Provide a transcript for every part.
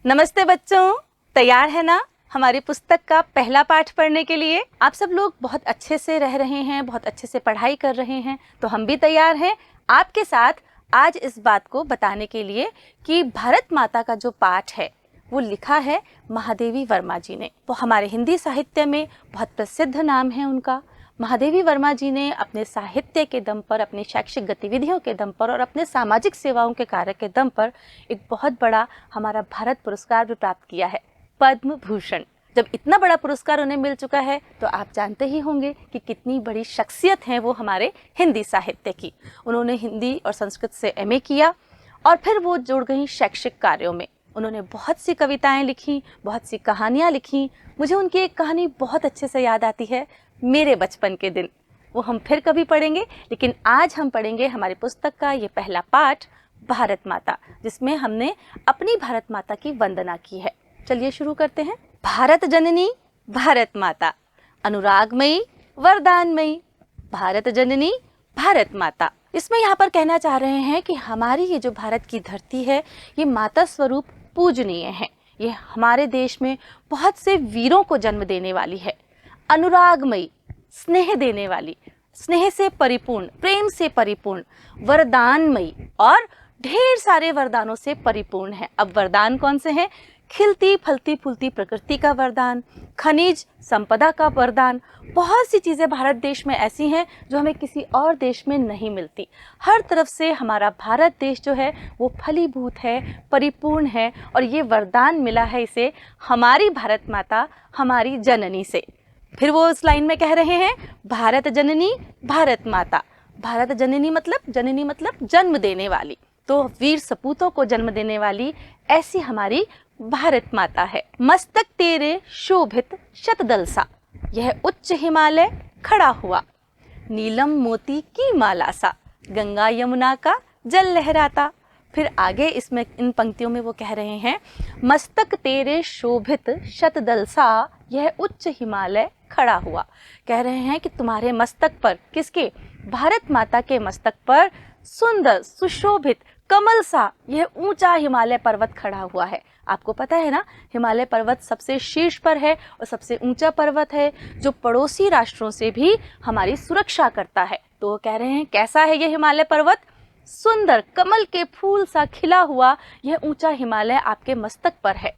नमस्ते बच्चों, तैयार है ना हमारी पुस्तक का पहला पाठ पढ़ने के लिए। आप सब लोग बहुत अच्छे से रह रहे हैं, बहुत अच्छे से पढ़ाई कर रहे हैं, तो हम भी तैयार हैं आपके साथ आज इस बात को बताने के लिए कि भारत माता का जो पाठ है वो लिखा है महादेवी वर्मा जी ने। वो हमारे हिंदी साहित्य में बहुत प्रसिद्ध नाम है उनका। महादेवी वर्मा जी ने अपने साहित्य के दम पर, अपनी शैक्षिक गतिविधियों के दम पर और अपने सामाजिक सेवाओं के कार्य के दम पर एक बहुत बड़ा हमारा भारत पुरस्कार भी प्राप्त किया है, पद्म भूषण। जब इतना बड़ा पुरस्कार उन्हें मिल चुका है तो आप जानते ही होंगे कि कितनी बड़ी शख्सियत है वो हमारे हिंदी साहित्य की। उन्होंने हिंदी और संस्कृत से एमए किया और फिर वो जुड़ गई शैक्षिक कार्यों में। उन्होंने बहुत सी कविताएं लिखी, बहुत सी कहानियां लिखी। मुझे उनकी एक कहानी बहुत अच्छे से याद आती है, मेरे बचपन के दिन। वो हम फिर कभी पढ़ेंगे, लेकिन आज हम पढ़ेंगे हमारी पुस्तक का ये पहला पाठ भारत माता, जिसमें हमने अपनी भारत माता की वंदना की है। चलिए शुरू करते हैं। भारत जननी भारत माता, अनुरागमयी वरदानमयी, भारत जननी भारत माता। इसमें यहाँ पर कहना चाह रहे हैं कि हमारी ये जो भारत की धरती है ये माता स्वरूप पूजनीय है। ये हमारे देश में बहुत से वीरों को जन्म देने वाली है। अनुरागमयी, स्नेह देने वाली, स्नेह से परिपूर्ण, प्रेम से परिपूर्ण, वरदानमयी और ढेर सारे वरदानों से परिपूर्ण है। अब वरदान कौन से हैं? खिलती फलती फूलती प्रकृति का वरदान, खनिज संपदा का वरदान। बहुत सी चीज़ें भारत देश में ऐसी हैं जो हमें किसी और देश में नहीं मिलती। हर तरफ से हमारा भारत देश जो है वो फलीभूत है, परिपूर्ण है और ये वरदान मिला है इसे हमारी भारत माता, हमारी जननी से। फिर वो उस लाइन में कह रहे हैं भारत जननी भारत माता। भारत जननी मतलब जन्म देने वाली, तो वीर सपूतों को जन्म देने वाली ऐसी हमारी भारत माता है। मस्तक तेरे शोभित शतदल सा, यह उच्च हिमालय खड़ा हुआ, नीलम मोती की माला सा, गंगा यमुना का जल लहराता। फिर आगे इसमें इन पंक्तियों में वो कह रहे हैं मस्तक तेरे शोभित शतदल सा, यह उच्च हिमालय खड़ा हुआ। कह रहे हैं कि तुम्हारे मस्तक पर, किसके? भारत माता के मस्तक पर सुंदर सुशोभित कमल सा यह ऊंचा हिमालय पर्वत खड़ा हुआ है। आपको पता है ना, हिमालय पर्वत सबसे शीर्ष पर है और सबसे ऊंचा पर्वत है जो पड़ोसी राष्ट्रों से भी हमारी सुरक्षा करता है। तो वो कह रहे हैं कैसा है ये हिमालय पर्वत? सुंदर कमल के फूल सा खिला हुआ यह ऊंचा हिमालय आपके मस्तक पर है।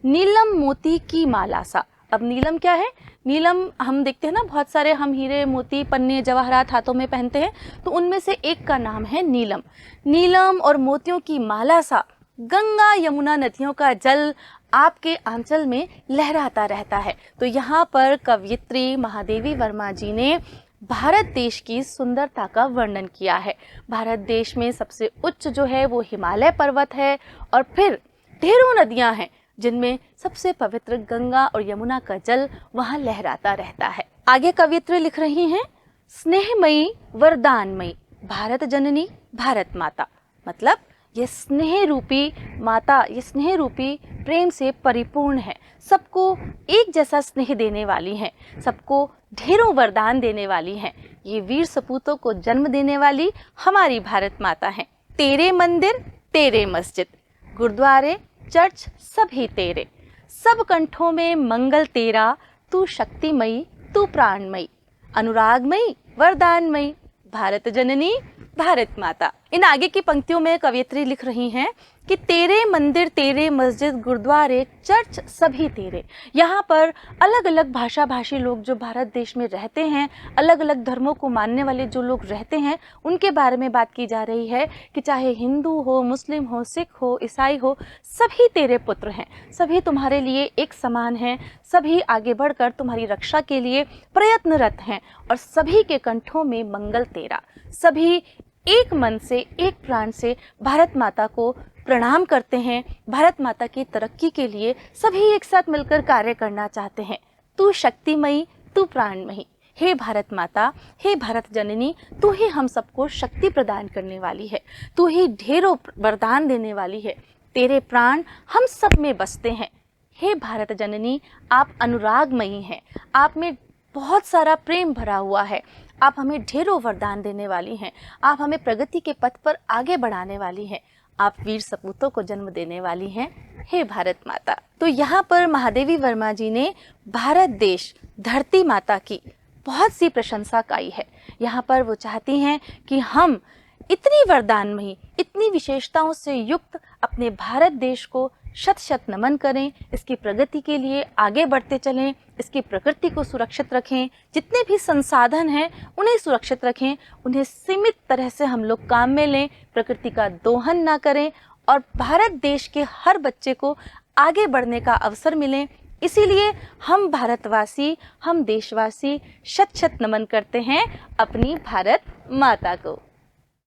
नीलम मोती की माला सा। अब नीलम क्या है? नीलम हम देखते हैं ना, बहुत सारे हम हीरे मोती पन्ने जवाहरात हाथों में पहनते हैं, तो उनमें से एक का नाम है नीलम। नीलम और मोतियों की माला सा गंगा यमुना नदियों का जल आपके आंचल में लहराता रहता है। तो यहाँ पर कवयित्री महादेवी वर्मा जी ने भारत देश की सुंदरता का वर्णन किया है। भारत देश में सबसे उच्च जो है वो हिमालय पर्वत है और फिर ढेरों नदियाँ हैं जिनमें सबसे पवित्र गंगा और यमुना का जल वहाँ लहराता रहता है। आगे कवयित्री लिख रही हैं स्नेहमयी वरदानमयी, भारत जननी भारत माता। मतलब ये स्नेह रूपी माता, ये स्नेह रूपी प्रेम से परिपूर्ण है, सबको एक जैसा स्नेह देने वाली हैं, सबको ढेरों वरदान देने वाली हैं। ये वीर सपूतों को जन्म देने वाली हमारी भारत माता है। तेरे मंदिर तेरे मस्जिद, गुरुद्वारे चर्च सभी तेरे, सब कंठों में मंगल तेरा, तू शक्तिमयी तू प्राणमयी, अनुरागमयी वरदानमयी, भारत जननी भारत माता। इन आगे की पंक्तियों में कवयित्री लिख रही हैं कि तेरे मंदिर तेरे मस्जिद गुरुद्वारे चर्च सभी तेरे। यहाँ पर अलग अलग भाषा भाषी लोग जो भारत देश में रहते हैं, अलग अलग धर्मों को मानने वाले जो लोग रहते हैं, उनके बारे में बात की जा रही है कि चाहे हिंदू हो, मुस्लिम हो, सिख हो, ईसाई हो, सभी तेरे पुत्र हैं, सभी तुम्हारे लिए एक समान हैं, सभी आगे बढ़कर तुम्हारी रक्षा के लिए प्रयत्नरत हैं और सभी के कंठों में मंगल तेरा। सभी एक मन से, एक प्राण से भारत माता को प्रणाम करते हैं। भारत माता की तरक्की के लिए सभी एक साथ मिलकर कार्य करना चाहते हैं। तू शक्तिमयी तू प्राणमयी, हे भारत माता, हे भारत जननी, तू ही हम सबको शक्ति प्रदान करने वाली है, तू ही ढेरों वरदान देने वाली है, तेरे प्राण हम सब में बसते हैं। हे भारत जननी, आप अनुरागमयी हैं, आप में बहुत सारा प्रेम भरा हुआ है, आप हमें ढेरों वरदान देने वाली हैं, आप हमें प्रगति के पथ पर आगे बढ़ाने वाली हैं। आप वीर सपूतों को जन्म देने वाली हैं, हे भारत माता। तो यहाँ पर महादेवी वर्मा जी ने भारत देश धरती माता की बहुत सी प्रशंसा की है। यहाँ पर वो चाहती हैं कि हम इतनी वरदानमयी, इतनी विशेषताओं से युक्त अपने भारत देश को शत शत नमन करें, इसकी प्रगति के लिए आगे बढ़ते चलें, इसकी प्रकृति को सुरक्षित रखें, जितने भी संसाधन हैं उन्हें सुरक्षित रखें, उन्हें सीमित तरह से हम लोग काम में लें, प्रकृति का दोहन ना करें और भारत देश के हर बच्चे को आगे बढ़ने का अवसर मिले। इसीलिए हम भारतवासी, हम देशवासी शत शत नमन करते हैं अपनी भारत माता को।